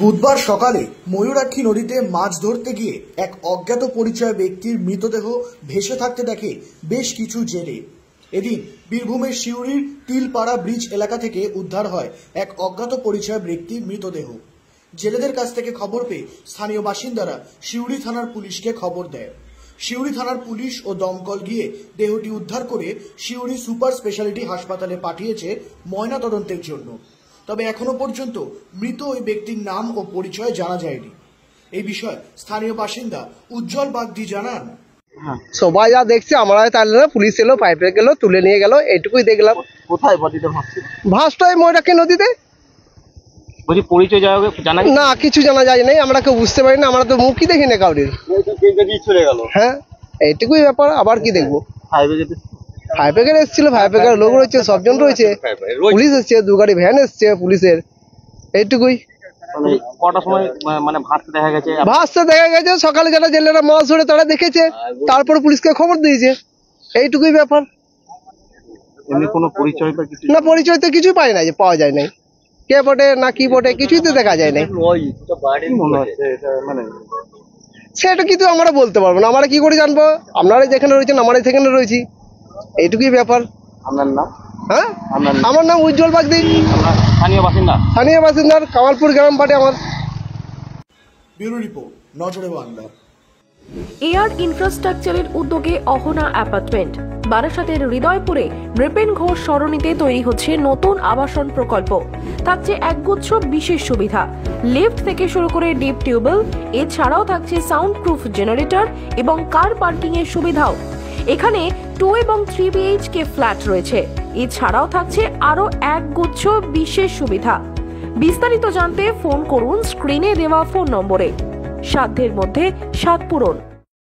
বুধবার সকালে ময়ূরাক্ষী নদীতে মাছ ধরতে গিয়ে এক অজ্ঞাত পরিচয় ব্যক্তির মৃতদেহ ভেসে থাকতে দেখে বেশ কিছু জেলে। এদিন বীরভূমের সিউড়ির তিলপাড়া ব্রিজ এলাকা থেকে উদ্ধার হয় এক অজ্ঞাত পরিচয় ব্যক্তির মৃতদেহ। জেলেদের কাছ থেকে খবর পেয়ে স্থানীয় বাসিন্দারা সিউড়ি থানার পুলিশকে খবর দেয়। সিউড়ি থানার পুলিশ ও দমকল গিয়ে দেহটি উদ্ধার করে সিউড়ি সুপার স্পেশালিটি হাসপাতালে পাঠিয়েছে ময়নাতদন্তের জন্য। তবে এখনো পর্যন্ত মৃত ওই ব্যক্তির নাম ও পরিচয় জানা যায়নি। এই বিষয়ে স্থানীয় বাসিন্দা উজ্জ্বল বাগদি জানান, সবাই যা দেখছে আমরা তাহলে পুলিশ এলো, পাইপে গেল, তুলে নিয়ে গেল, এইটুকুই দেখলাম। কোথায় বডিটা ভাসছিল? ভাসটাই ময়ূরাক্ষী নদীতে। বলছি পরিচয় জানা না, কিছু জানা যায় নাই, আমরা কেউ বুঝতে পারি না, আমরা তো মুখই দেখি না কাউরির। চলে গেল। হ্যাঁ, এইটুকুই ব্যাপার, আবার কি দেখবো। ফায়ার ব্রিগেড এসেছিল, ফায়ার ব্রিগেড লোক রয়েছে, সবজন রয়েছে, পুলিশ এসছে, 2 গাড়ি ভ্যান এসছে পুলিশের, এইটুকুই। কটার সময় মানে ভাসতে দেখা গেছে সকালে, যারা জেলেরা মাছ ধরে তারা দেখেছে, তারপর পুলিশকে খবর দিয়েছে, এইটুকুই ব্যাপার। এমনি কোনো পরিচয় বা কিছু? না, পরিচয় তো কিছুই পাই না, যে পাওয়া যায় নাই, কে বটে না কি বটে কিছুই তো দেখা যায় নাই। সেটা কিন্তু আমরা বলতে পারবো না, আমরা কি করে জানবো? আপনারা যেখানে রয়েছেন আমরা সেখানে রয়েছি, এইটুকুই ব্যাপার। আপনার নাম? হ্যাঁ, আমার নাম উজ্জ্বল বাগদি, স্থানীয় বাসিন্দা, কামালপুর গ্রাম পাটে আমার। ব্যুরো রিপোর্ট, নজরে বাংলা। এয়ার ইনফ্রাস্ট্রাকচারের উদ্যোগে অহনা অ্যাপার্টমেন্ট বারাসাতের হৃদয়পুরে নৃপেন ঘোষ সরণিতে তৈরি হচ্ছে নতুন আবাসন প্রকল্প। থাকছে একগুচ্ছ বিশেষ সুবিধা, লিফট থেকে শুরু করে ডিপ টিউবওয়েল, এছাড়াও থাকছে সাউন্ড প্রুফ জেনারেটর এবং কার পার্কিং এর সুবিধাও। এখানে 2 এবং 3 BHK ফ্ল্যাট রয়েছে, এছাড়াও থাকছে আরো একগুচ্ছ বিশেষ সুবিধা। বিস্তারিত জানতে ফোন করুন স্ক্রিনে দেওয়া ফোন নম্বরে। সাধ্যের মধ্যে স্বাদ পূরণ।